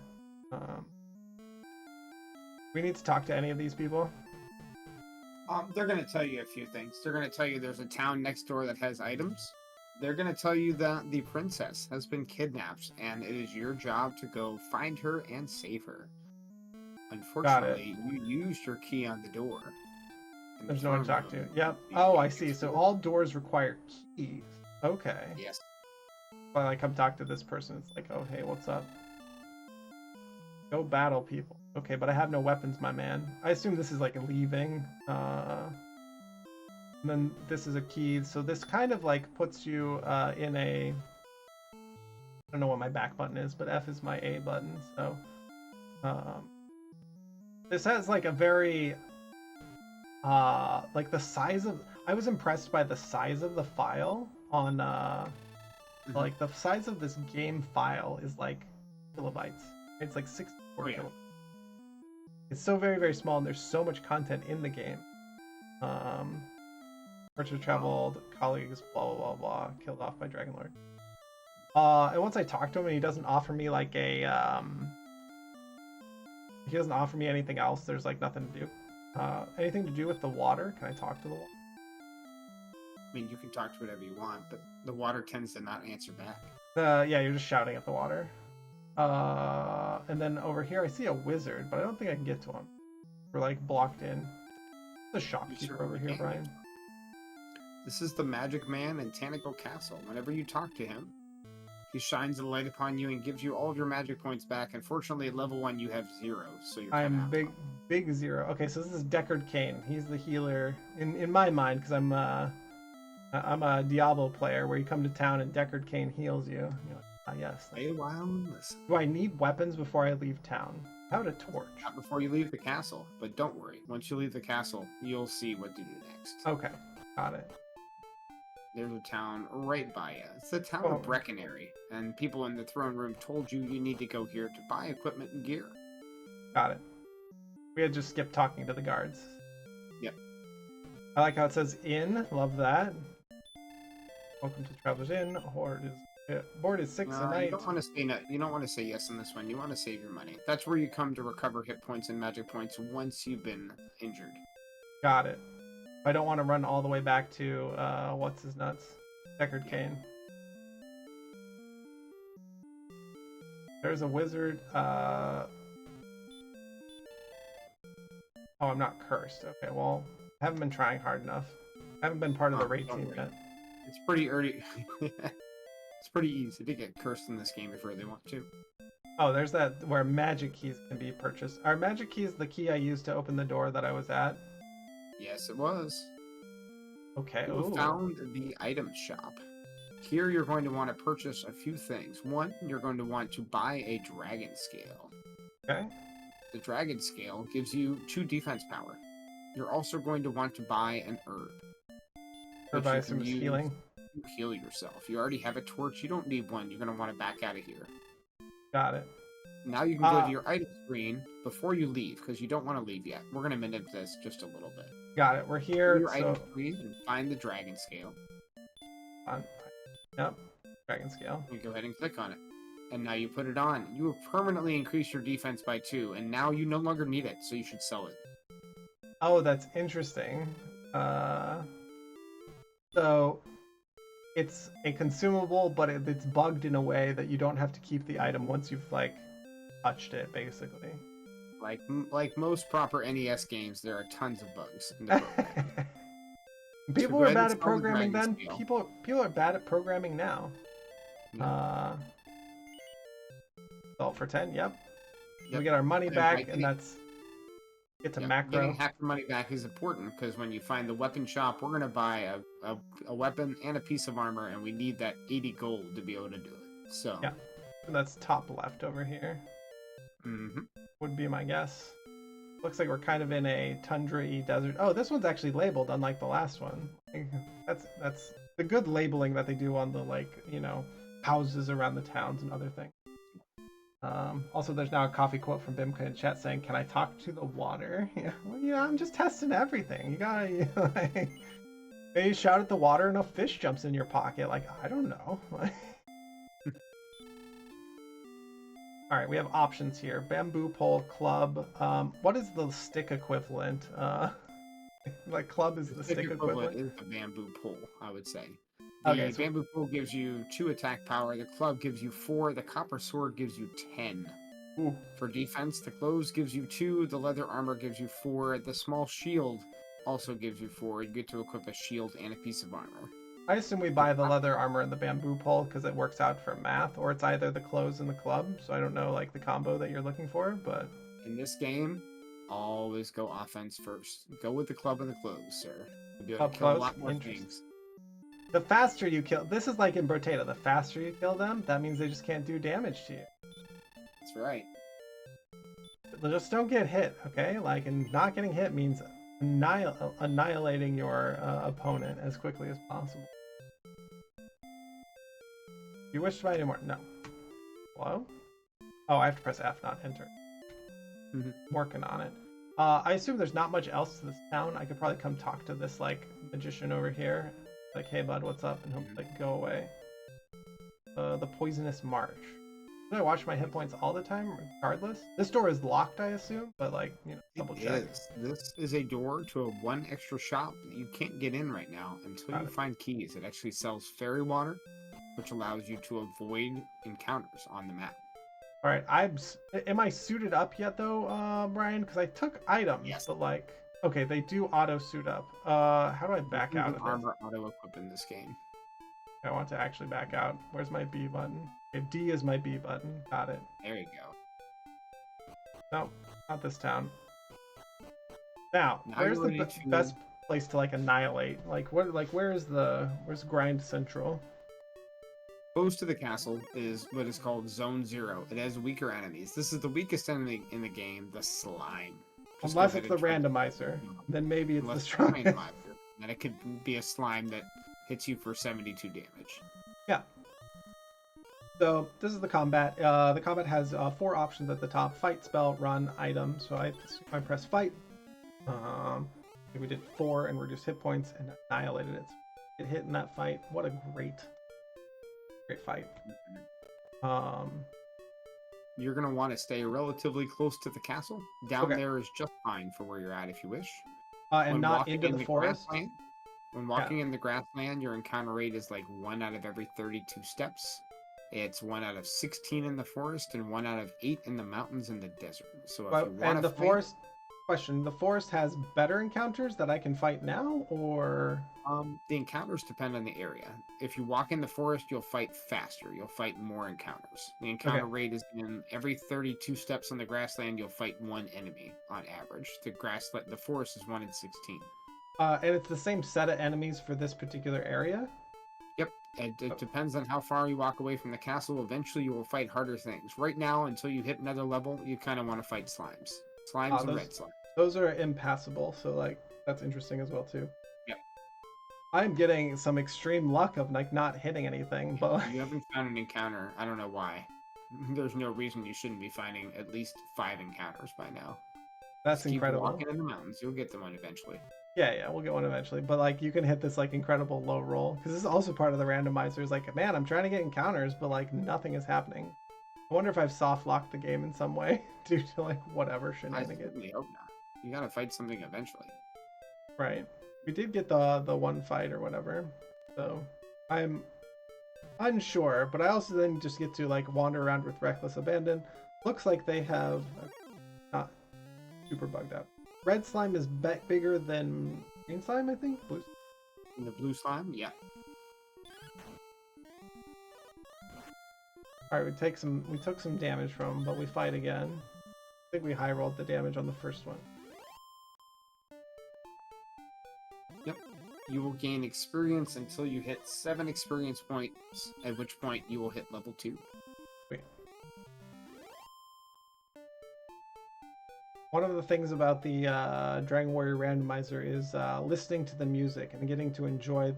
Speaker 1: We need to talk to any of these people.
Speaker 2: They're going to tell you a few things. They're going to tell you there's a town next door that has items. They're going to tell you that the princess has been kidnapped, and it is your job to go find her and save her. Unfortunately, you used your key on the door.
Speaker 1: There's no one to talk to. Yep. Oh, I see. So all doors require keys. Okay.
Speaker 2: Yes.
Speaker 1: When I come talk to this person, it's like, oh, hey, what's up? Go battle people. Okay, but I have no weapons, my man. I assume this is like leaving. And then this is a key. So this kind of like puts you in a... I don't know what my back button is, but F is my A button. So this has like a very... like the size of... I was impressed by the size of the file. on
Speaker 2: Mhm.
Speaker 1: like the size of this game file is like kilobytes. It's like 64
Speaker 2: Oh yeah.
Speaker 1: kilobytes. It's so very, very small, and there's so much content in the game. Um, Archer
Speaker 2: Well,
Speaker 1: traveled, colleagues, blah blah blah blah, killed off by Dragon Lord. And once I talk to him, and he doesn't offer me like he doesn't offer me anything else. There's like nothing to do. Anything to do with the water? Can I talk to the water?
Speaker 2: I mean, you can talk to whatever you want, but the water tends to not answer back.
Speaker 1: Yeah, you're just shouting at the water. And then over here I see a wizard, but I don't think I can get to him. We're like blocked in. There's a
Speaker 2: You
Speaker 1: shopkeeper over
Speaker 2: certainly
Speaker 1: here,
Speaker 2: can get
Speaker 1: Brian.
Speaker 2: to him. This is the Magic Man in Tanago Castle. Whenever you talk to him, he shines a light upon you and gives you all of your magic points back. Unfortunately, at level 1, you have 0, so you're
Speaker 1: I
Speaker 2: kind of
Speaker 1: am
Speaker 2: out.
Speaker 1: big zero. Okay, so this is Deckard Cain. He's the healer in my mind because I'm a Diablo player where you come to town and Deckard Cain heals you. You're like, ah, yes.
Speaker 2: Stay a while and listen.
Speaker 1: Do I need weapons before I leave town? How about a torch?
Speaker 2: Not before you leave the castle, but don't worry. Once you leave the castle, you'll see what to do next.
Speaker 1: Okay, got it.
Speaker 2: There's a town right by you. It's the town
Speaker 1: Oh,
Speaker 2: of Breckenary, and people in the throne room told you you need to go here to buy equipment and gear.
Speaker 1: got it. We had just skipped talking to the guards.
Speaker 2: Yep.
Speaker 1: I like how it says inn. Love that. Welcome to Traveler's Inn. Board is 6 a
Speaker 2: You
Speaker 1: night.
Speaker 2: don't want to say no. You don't want to say yes in this one. You want to save your money. That's where you come to recover hit points and magic points once you've been injured.
Speaker 1: Got it. I don't want to run all the way back to what's his nuts, Deckard Cain. There's a wizard. Oh, I'm not cursed. Okay, well, I haven't been trying hard enough. I haven't been part of the raid
Speaker 2: Don't
Speaker 1: team
Speaker 2: worry.
Speaker 1: yet.
Speaker 2: It's pretty early. It's pretty easy to get cursed in this game if you really want to.
Speaker 1: Oh, there's that where magic keys can be purchased. Are magic keys the key I used to open the door that I was at?
Speaker 2: Yes, it was.
Speaker 1: Okay.
Speaker 2: You
Speaker 1: Ooh.
Speaker 2: found the item shop. Here you're going to want to purchase a few things. One, you're going to want to buy a dragon scale.
Speaker 1: Okay.
Speaker 2: The dragon scale gives you 2 defense power. You're also going to want to buy an herb.
Speaker 1: Or
Speaker 2: which
Speaker 1: buy
Speaker 2: you
Speaker 1: some
Speaker 2: can use
Speaker 1: healing.
Speaker 2: to heal yourself. You already have a torch. You don't need one. You're going to want to back out of here.
Speaker 1: Got it.
Speaker 2: Now you can go to your item screen before you leave, because you don't want to leave yet. We're going to manipulate this just a little bit.
Speaker 1: Got it. We're
Speaker 2: Go to
Speaker 1: here.
Speaker 2: your
Speaker 1: So
Speaker 2: item screen and find the dragon scale.
Speaker 1: yep. Dragon scale.
Speaker 2: You go ahead and click on it. And now you put it on. You have permanently increased your defense by 2, and now you no longer need it, so you should sell it.
Speaker 1: Oh, that's interesting. So it's a consumable, but it's bugged in a way that you don't have to keep the item once you've like touched it, basically.
Speaker 2: Like most proper NES games, there are tons of bugs in the program.
Speaker 1: People
Speaker 2: go
Speaker 1: were
Speaker 2: ahead
Speaker 1: bad
Speaker 2: and
Speaker 1: at
Speaker 2: sell the
Speaker 1: programming
Speaker 2: dragon
Speaker 1: then.
Speaker 2: scale.
Speaker 1: People are bad at programming now.
Speaker 2: Yeah.
Speaker 1: Salt for 10. Yep.
Speaker 2: Yep.
Speaker 1: We get our money
Speaker 2: And
Speaker 1: back,
Speaker 2: by
Speaker 1: and that's get to
Speaker 2: Yep,
Speaker 1: macro.
Speaker 2: Getting half your money back is important because when you find the weapon shop, we're going to buy a weapon and a piece of armor, and we need that 80 gold to be able to do it. So,
Speaker 1: Yeah. And that's top left over here.
Speaker 2: Mm-hmm.
Speaker 1: Would be my guess. Looks like we're kind of in a tundra-y desert. Oh, this one's actually labeled, unlike the last one. That's the good labeling that they do on the houses around the towns and other things. Also, there's now a coffee quote from Bimka in chat saying, "Can I talk to the water?" Yeah, well, I'm just testing everything. You gotta, you shout at the water and a fish jumps in your pocket. Like, I don't know. All right, we have options here: bamboo pole, club. What is the stick equivalent? Like club is the stick equivalent.
Speaker 2: Is the bamboo pole, I would say. The
Speaker 1: Okay, so
Speaker 2: bamboo pole gives you 2 attack power. The club gives you 4. The copper sword gives you 10.
Speaker 1: ooh,
Speaker 2: For defense, the clothes gives you 2. The leather armor gives you 4. The small shield also gives you 4. You get to equip a shield and a piece of armor.
Speaker 1: I assume we buy the leather armor and the bamboo pole because it works out for math, or it's either the clothes and the club. So I don't know like the combo that you're looking for, but
Speaker 2: In this game, always go offense first. Go with the club and the clothes, sir. You'll be able
Speaker 1: Club,
Speaker 2: to kill a
Speaker 1: clothes?
Speaker 2: lot more
Speaker 1: Interesting.
Speaker 2: things.
Speaker 1: the faster you kill, this is like in Brotada. The faster you kill them, that means they just can't do damage to you.
Speaker 2: That's right.
Speaker 1: Just don't get hit, okay? Like, and not getting hit means annihilating your opponent as quickly as possible. You wish to buy any more? No. Hello? Oh, I have to press F, not enter. Working on it. I assume there's not much else to this town. I could probably come talk to this like magician over here. Like, hey bud, what's up? And he'll like go away. The poisonous marsh. Should I watch my hit points all the time, regardless? This door is locked, I assume, but like, you know, double check.
Speaker 2: This is a door to a one extra shop that you can't get in right now until you find keys. It actually sells fairy water, which allows you to avoid encounters on the map.
Speaker 1: All right, am I suited up yet though, Brian? Because I took items,
Speaker 2: Yes.
Speaker 1: but like, okay, they do auto suit up. How do I back out of this?
Speaker 2: Armor auto equip in this game.
Speaker 1: I want to actually back out. Where's my B button? Okay, D is my B button. Got it.
Speaker 2: There you go.
Speaker 1: No, not this town. Now where's the best place to like annihilate? Like what? Like where's Grind Central?
Speaker 2: Close to the castle is what is called Zone 0. It has weaker enemies. This is the weakest enemy in the game, the slime.
Speaker 1: Unless it's the randomizer, then maybe it's the strongest.
Speaker 2: Then it could be a slime that hits you for 72 damage.
Speaker 1: Yeah. So this is the combat. The combat has 4 options at the top: fight, spell, run, item. So I press fight. We did 4 and reduced hit points and annihilated it. Get hit in that fight. What a great fight.
Speaker 2: You're gonna want to stay relatively close to the castle. Down there is just fine for where you're at if you wish.
Speaker 1: And not into the forest.
Speaker 2: When walking in the grassland, your encounter rate is like 1 out of every 32 steps. It's 1 out of 16 in the forest and 1 out of 8 in the mountains and the desert. So if you want to
Speaker 1: forest. Question: the forest has better encounters that I can fight now, or
Speaker 2: the encounters depend on the area. If you walk in the forest, you'll fight faster. You'll fight more encounters. The encounter rate is in every 32 steps on the grassland. You'll fight 1 enemy on average. The forest is 1 in 16.
Speaker 1: And it's the same set of enemies for this particular area.
Speaker 2: Yep. It depends on how far you walk away from the castle. Eventually, you will fight harder things. Right now, until you hit another level, you kind of want to fight slimes. Slimes and red slimes.
Speaker 1: Those are impassable, so like that's interesting as well too.
Speaker 2: Yep.
Speaker 1: I'm getting some extreme luck of like not hitting anything, but
Speaker 2: you haven't found an encounter. I don't know why. There's no reason you shouldn't be finding at least 5 encounters by now.
Speaker 1: That's incredible.
Speaker 2: Keep walking in the mountains, you'll get the one eventually.
Speaker 1: Yeah, we'll get one eventually. But like you can hit this like incredible low roll because this is also part of the randomizer. Is like, man, I'm trying to get encounters, but like nothing is happening. I wonder if I've soft locked the game in some way due to like whatever shenanigans.
Speaker 2: I certainly hope not. You gotta fight something eventually.
Speaker 1: Right. We did get the one fight or whatever, so I'm unsure. But I also then just get to like wander around with reckless abandon. Looks like they have not super bugged out. Red slime is bigger than green slime, I think. Blue.
Speaker 2: The blue slime, yeah.
Speaker 1: All right, we took some damage from him, but we fight again. I think we high rolled the damage on the first one.
Speaker 2: Yep. You will gain experience until you hit 7 experience points, at which point you will hit level 2.
Speaker 1: Wait. One of the things about the Dragon Warrior randomizer is listening to the music and getting to enjoy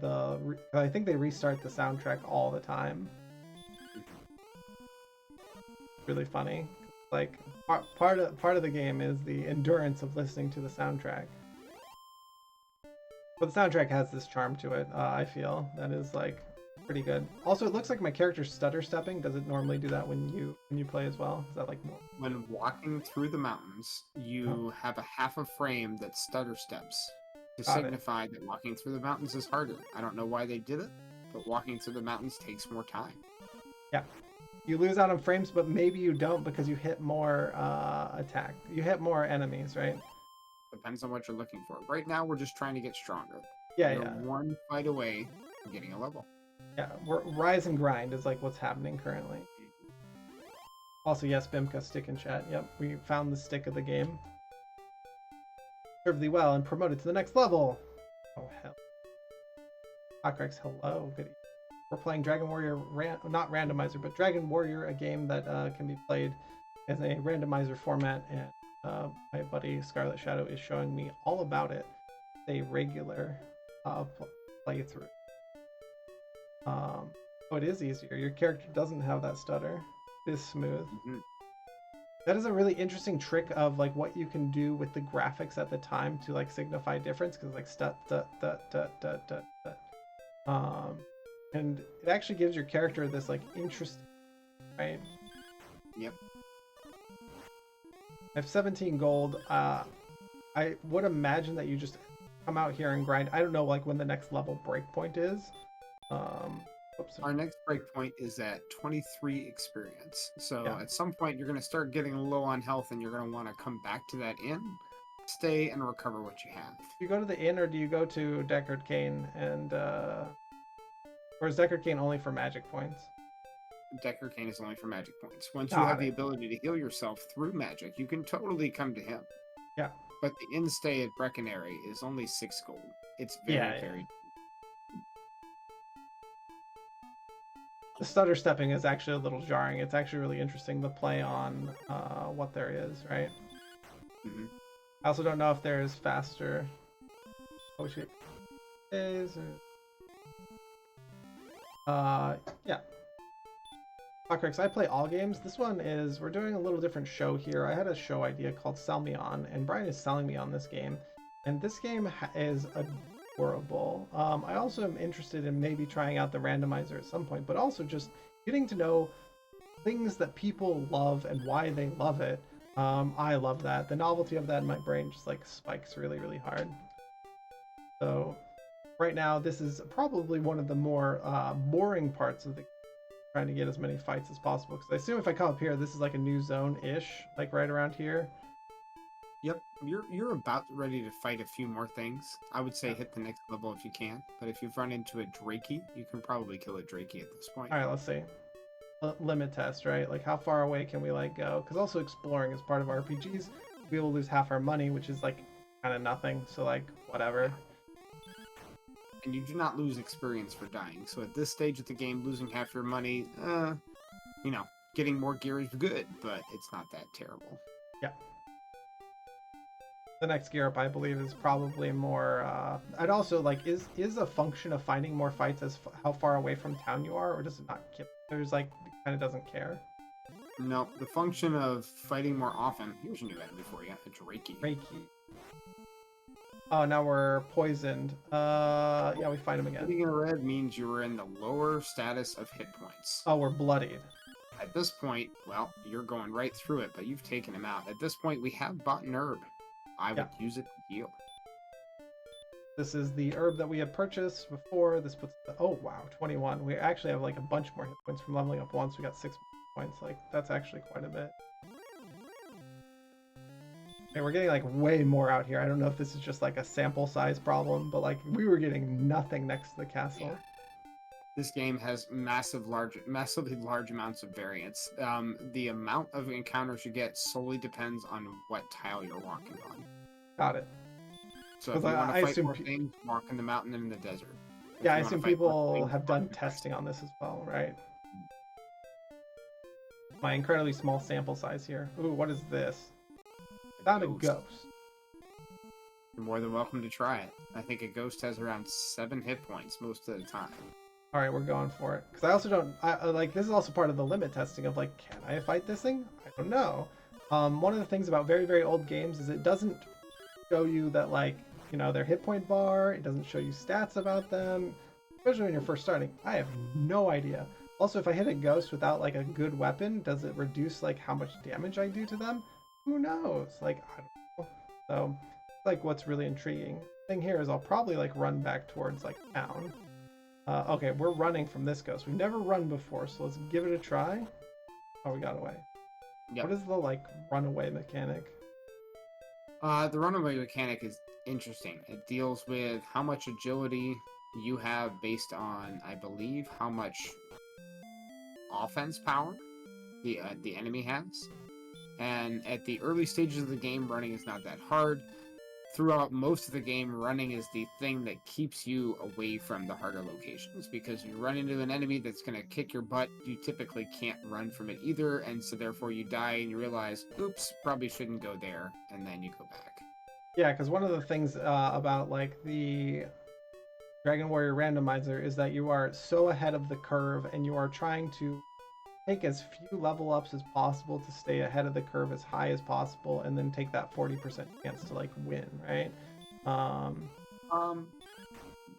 Speaker 1: I think they restart the soundtrack all the time. Really funny. Like part of the game is the endurance of listening to the soundtrack. But the soundtrack has this charm to it. I feel that is like pretty good. Also, it looks like my character's stutter stepping. Does it normally do that when you play as well? Is that like more?
Speaker 2: When walking through the mountains, you have a half a frame that stutter steps to signify that walking through the mountains is harder. I don't know why they did it, but walking through the mountains takes more time.
Speaker 1: Yeah. You lose out on frames, but maybe you don't because you hit more attack. You hit more enemies, right?
Speaker 2: Depends on what you're looking for. Right now, we're just trying to get stronger.
Speaker 1: Yeah,
Speaker 2: we're one fight away from getting a level.
Speaker 1: Yeah, rise and grind is like what's happening currently. Also, yes, Bimka, stick in chat. Yep, we found the stick of the game. Served thee well and promoted to the next level. Oh, hell. Hawkrex, hello. Good evening. We're playing Dragon Warrior, not randomizer, but Dragon Warrior, a game that can be played as a randomizer format, and my buddy ScarletShadoww is showing me all about it. It's a regular playthrough. Oh, it is easier. Your character doesn't have that stutter. It is smooth.
Speaker 2: Mm-hmm.
Speaker 1: That is a really interesting trick of like what you can do with the graphics at the time to like signify difference because like stut dut dut dut dut dut dut. And it actually gives your character this like interest, right?
Speaker 2: Yep.
Speaker 1: I have 17 gold. I would imagine that you just come out here and grind. I don't know like when the next level breakpoint is. Oops.
Speaker 2: Our next breakpoint is at 23 experience. So
Speaker 1: Yeah.
Speaker 2: at some point, you're going to start getting low on health, and you're going to want to come back to that inn, stay, and recover what you have.
Speaker 1: Do you go to the inn or do you go to Deckard Cain and or is Deckard Cain only for magic points?
Speaker 2: Decker Cane is only for magic points. Once you
Speaker 1: Got
Speaker 2: have the
Speaker 1: it.
Speaker 2: ability to heal yourself through magic, you can totally come to him.
Speaker 1: Yeah.
Speaker 2: But the inn stay at Breckenary is only 6 gold. It's
Speaker 1: Yeah.
Speaker 2: very.
Speaker 1: The stutter stepping is actually a little jarring. It's actually really interesting the play on what there is, right?
Speaker 2: Mm-hmm.
Speaker 1: I also don't know if there is faster. Oh shit. Is yeah. Crix, I play all games. This one is we're doing a little different show here. I had a show idea called Sell Me On, and Brian is selling me on this game, and this game is adorable. I also am interested in maybe trying out the randomizer at some point, but also just getting to know things that people love and why they love it. I love that. The novelty of that in my brain just like spikes really, really hard. So right now, this is probably one of the more boring parts of the trying to get as many fights as possible. Because I assume if I come up here, this is like a new zone-ish, like right around here.
Speaker 2: Yep, you're about ready to fight a few more things. I would say hit the next level if you can. But if you've run into a Drakey, you can probably kill a Drakey at this point.
Speaker 1: All right, let's see. Limit test, right? Like how far away can we like go? Because also exploring is part of RPGs. We will lose half our money, which is like kind of nothing. So like whatever.
Speaker 2: And you do not lose experience for dying. So at this stage of the game, losing half your money, getting more gear is good, but it's not that terrible.
Speaker 1: Yeah. The next gear up, I believe, is probably more. I'd also like is a function of finding more fights as how far away from town you are, or does it not? There's like it kind of doesn't care.
Speaker 2: No, the function of fighting more often. Here's a new enemy for you, a Drakey.
Speaker 1: Drakey. Oh, now we're poisoned. Yeah, we find him again.
Speaker 2: Hitting in red means you were in the lower status of hit points.
Speaker 1: Oh, we're bloodied.
Speaker 2: At this point, well, you're going right through it, but you've taken him out. At this point, we have bought an herb. I would use it to heal.
Speaker 1: This is the herb that we had purchased before. This puts oh wow, 21. We actually have like a bunch more hit points from leveling up once. We got 6 points. Like that's actually quite a bit. And we're getting like way more out here. I don't know if this is just like a sample size problem, but like we were getting nothing next to the castle.
Speaker 2: Yeah. This game has massively large amounts of variance. The amount of encounters you get solely depends on what tile you're walking on.
Speaker 1: Got it.
Speaker 2: So if you want to fight more things, walk in the mountain and in the desert.
Speaker 1: Yeah, I assume people have done testing on this as well, right? My incredibly small sample size here. Ooh, what is this? Found a ghost.
Speaker 2: You're more than welcome to try it. I think a ghost has around 7 hit points most of the time.
Speaker 1: All right, we're going for it. Because I also don't like this is also part of the limit testing of like, can I fight this thing? I don't know. One of the things about very, very old games is it doesn't show you that like, their hit point bar. It doesn't show you stats about them, especially when you're first starting. I have no idea. Also, if I hit a ghost without like a good weapon, does it reduce like how much damage I do to them? Who knows? Like, I don't know. So, like, what's really intriguing thing here is I'll probably like run back towards like town. Okay, we're running from this ghost. We've never run before, so let's give it a try. Oh, we got away. Yep. What is the like runaway mechanic?
Speaker 2: The runaway mechanic is interesting. It deals with how much agility you have based on, I believe, how much offense power the enemy has. And at the early stages of the game, running is not that hard. Throughout most of the game, running is the thing that keeps you away from the harder locations, because if you run into an enemy that's going to kick your butt, you typically can't run from it either, and so therefore you die and you realize, oops, probably shouldn't go there, and then you go back.
Speaker 1: Yeah, because one of the things about like the Dragon Warrior randomizer is that you are so ahead of the curve and you are trying to take as few level ups as possible to stay ahead of the curve as high as possible and then take that 40% chance to like win, right?
Speaker 2: Um,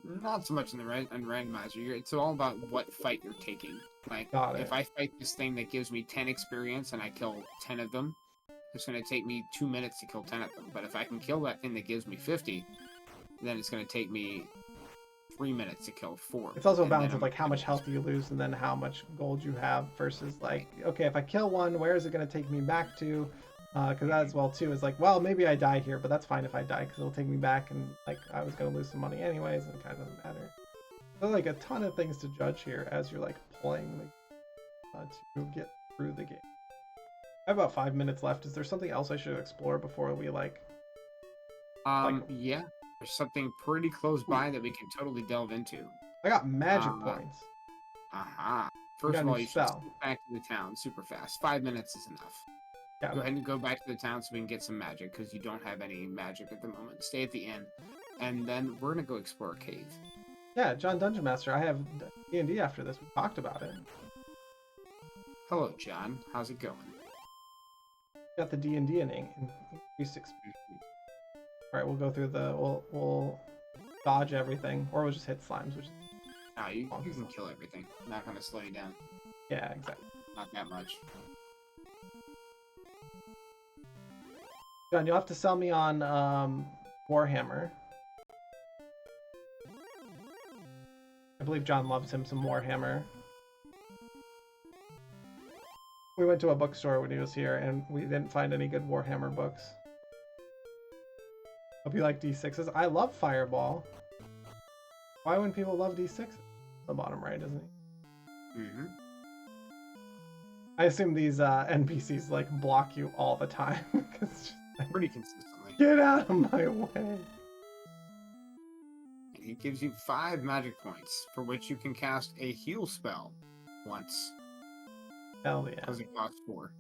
Speaker 2: Not so much in the randomizer. It's all about what fight you're taking. Like,
Speaker 1: Got it.
Speaker 2: if I fight this thing that gives me 10 experience and I kill 10 of them, it's going to take me 2 minutes to kill 10 of them. But if I can kill that thing that gives me 50, then it's going to take me 3 minutes to kill 4.
Speaker 1: It's also a
Speaker 2: And
Speaker 1: balance
Speaker 2: then
Speaker 1: of like how much health you lose and then how much gold you have versus like, okay, if I kill one, where is it going to take me back to? Because that as well too is like, well, maybe I die here, but that's fine if I die because it'll take me back and like I was going to lose some money anyways and it kind of doesn't matter. So like a ton of things to judge here as you're like playing to get through the game. I have about 5 minutes left. Is there something else I should explore before we like?
Speaker 2: Yeah. There's something pretty close by that we can totally delve into.
Speaker 1: I got magic points.
Speaker 2: Aha. First of
Speaker 1: a
Speaker 2: all,
Speaker 1: new
Speaker 2: you should
Speaker 1: spell.
Speaker 2: sneak back to the town super fast. 5 minutes is enough.
Speaker 1: Yeah.
Speaker 2: Go ahead and go back to the town so we can get some magic, because you don't have any magic at the moment. Stay at the inn. And then we're going to go explore a cave.
Speaker 1: Yeah, John Dungeon Master. I have D&D after this. We talked about it.
Speaker 2: Hello, John. How's it going?
Speaker 1: Got the D&D in increased experience. All right, we'll go through the. We'll dodge everything, or we'll just hit slimes, which.
Speaker 2: No, you can kill everything. I'm not going to slow you down.
Speaker 1: Yeah, exactly.
Speaker 2: Not that much.
Speaker 1: John, you'll have to sell me on Warhammer. I believe John loves him some Warhammer. We went to a bookstore when he was here, and we didn't find any good Warhammer books. Hope you like D6s. I love Fireball. Why wouldn't people love D6s? The bottom right, isn't he?
Speaker 2: Mm-hmm.
Speaker 1: I assume these NPCs like block you all the time. Just, like,
Speaker 2: pretty consistently.
Speaker 1: Get out of my way.
Speaker 2: And he gives you 5 magic points, for which you can cast a heal spell once.
Speaker 1: Hell yeah.
Speaker 2: Because it costs 4.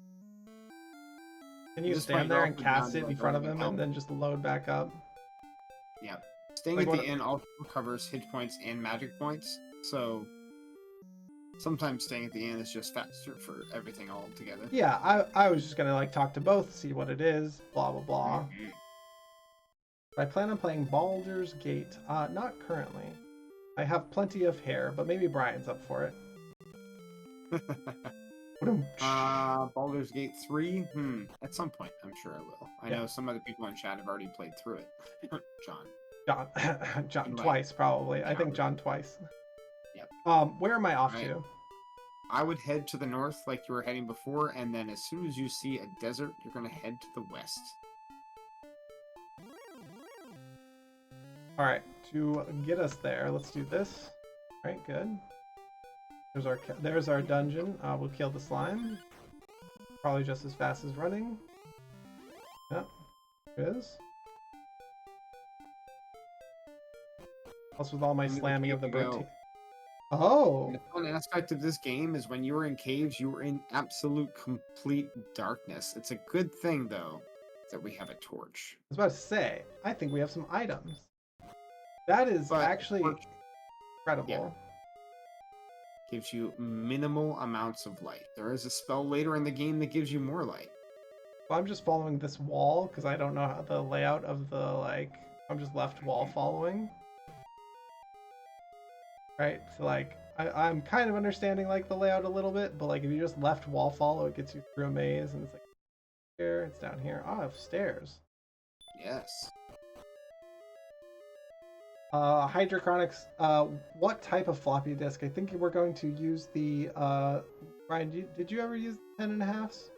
Speaker 1: Can you stand there and cast it in front of him and then just load back up?
Speaker 2: Yeah. Staying at the inn also covers hit points and magic points, so sometimes staying at the inn is just faster for everything all together.
Speaker 1: Yeah, I was just gonna like talk to both, see what it is, blah blah blah.
Speaker 2: Mm-hmm.
Speaker 1: I plan on playing Baldur's Gate. Not currently. I have plenty of hair, but maybe Brian's up for it.
Speaker 2: Baldur's Gate 3? At some point, I'm sure I will. I know some other people in chat have already played through it. John
Speaker 1: twice probably. I think John twice.
Speaker 2: Yep.
Speaker 1: Where am I off to?
Speaker 2: I would head to the north like you were heading before, and then as soon as you see a desert, you're going to head to the west.
Speaker 1: All right, to get us there, let's do this. All right, good. There's our dungeon. We'll kill the slime. Probably just as fast as running. Yep, there it is. Plus with all my slamming of the bird. Oh!
Speaker 2: The fun aspect of this game is when you were in caves, you were in absolute complete darkness. It's a good thing, though, that we have a torch.
Speaker 1: I was about to say, I think we have some items. That is actually incredible.
Speaker 2: Yeah. Gives you minimal amounts of light. There is a spell later in the game that gives you more light.
Speaker 1: Well, I'm just following this wall because I don't know how the layout of the, like, I'm just left wall following. Right, so like I'm kind of understanding like the layout a little bit, but like if you just left wall follow, it gets you through a maze, and it's like here, it's down here. Oh, I have stairs.
Speaker 2: Yes.
Speaker 1: Hydrochronics. What type of floppy disk? I think we're going to use the. Brian, did you ever use the 10.5s?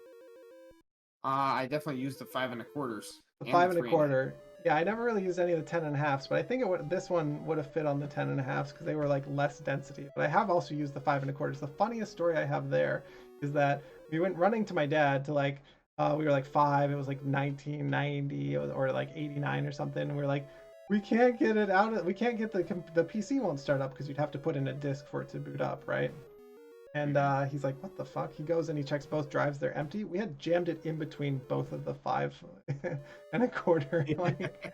Speaker 2: I definitely used the 5 1/4s.
Speaker 1: The 5 1/4. Yeah, I never really used any of the 10.5s, but I think this one would have fit on the 10.5s because they were like less density. But I have also used the 5 1/4s. The funniest story I have there is that we went running to my dad to like, we were like 5. It was like 1990 or like 89 or something. And we were like, we can't get it out. We can't get the PC won't start up because you'd have to put in a disk for it to boot up, right? And he's like, what the fuck? He goes and he checks both drives. They're empty. We had jammed it in between both of the 5 1/4. Like,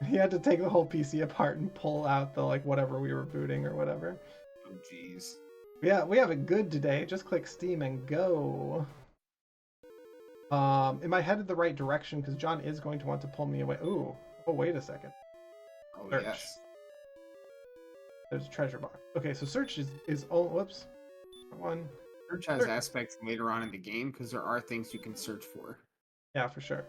Speaker 1: He had to take the whole PC apart and pull out the like whatever we were booting or whatever.
Speaker 2: Oh jeez.
Speaker 1: Yeah, we have it good today. Just click Steam and go. Am I headed the right direction? Because John is going to want to pull me away. Ooh. Oh, wait a second.
Speaker 2: Oh
Speaker 1: Search.
Speaker 2: yes.
Speaker 1: There's a treasure box. Okay, so search is oh whoops. One.
Speaker 2: Search has aspects later on in the game because there are things you can search for.
Speaker 1: Yeah, for sure.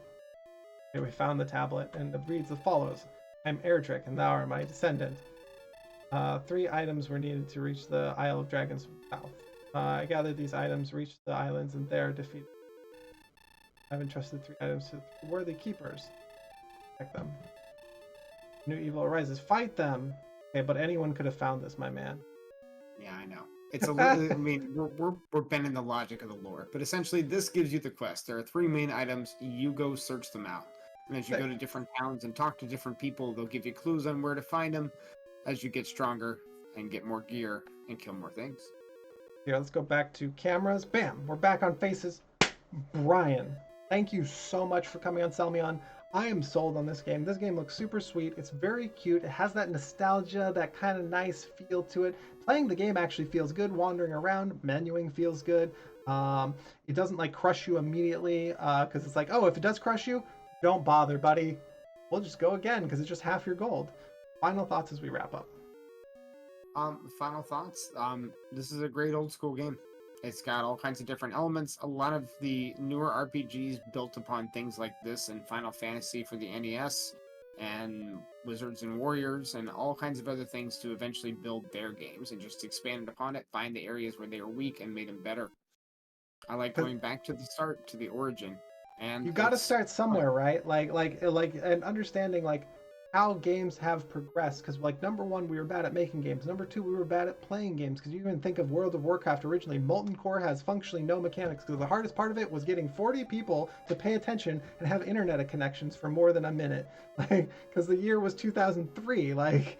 Speaker 1: Okay, we found the tablet, and it reads as follows. I'm Erdrick, and thou art my descendant. 3 items were needed to reach the Isle of Dragons from south. I gathered these items, reached the islands, and there defeated. I've entrusted 3 items to worthy keepers. Protect them. New evil arises. Fight them! Okay, but anyone could have found this, my man.
Speaker 2: Yeah, I know. It's a little. I mean, we're bending the logic of the lore, but essentially, this gives you the quest. There are 3 main items. You go search them out, and as you go to different towns and talk to different people, they'll give you clues on where to find them. As you get stronger and get more gear and kill more things.
Speaker 1: Here, let's go back to cameras. Bam! We're back on faces. Brian, thank you so much for coming on Sell Me On. I am sold on this game. This game looks super sweet. It's very cute. It has that nostalgia, that kind of nice feel to it. Playing the game actually feels good. Wandering around, menuing feels good. It doesn't like crush you immediately because it's like, oh, if it does crush you, don't bother, buddy. We'll just go again because it's just half your gold. Final thoughts as we wrap up.
Speaker 2: Final thoughts. This is a great old school game. It's got all kinds of different elements. A lot of the newer RPGs built upon things like this and Final Fantasy for the NES and Wizards and Warriors and all kinds of other things to eventually build their games and just expanded upon it, find the areas where they were weak and made them better. I like going back to the start, to the origin. And
Speaker 1: you got to start somewhere, right? Like, and understanding like how games have progressed. Because like number 1, we were bad at making games. Number 2, we were bad at playing games. Because you even think of World of Warcraft originally, Molten Core has functionally no mechanics. Because the hardest part of it was getting 40 people to pay attention and have internet connections for more than a minute. Like, because the year was 2003. Like,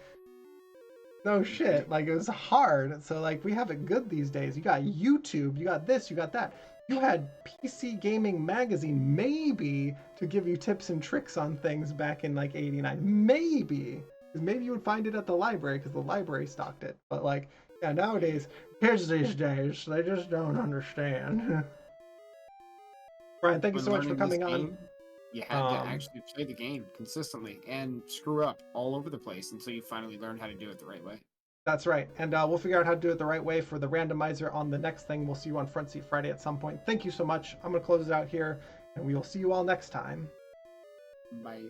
Speaker 1: no shit. Like, it was hard. So like, we have it good these days. You got YouTube. You got this. You got that. You had PC Gaming Magazine, maybe, to give you tips and tricks on things back in like '89. Maybe. Because maybe you would find it at the library because the library stocked it. But like, yeah, nowadays, kids these days, they just don't understand. Brian, thank you so much for coming on.
Speaker 2: You had to actually play the game consistently and screw up all over the place until you finally learn how to do it the right way.
Speaker 1: That's right. And we'll figure out how to do it the right way for the randomizer on the next thing. We'll see you on Front Seat Friday at some point. Thank you so much. I'm going to close it out here, and we will see you all next time.
Speaker 2: Bye.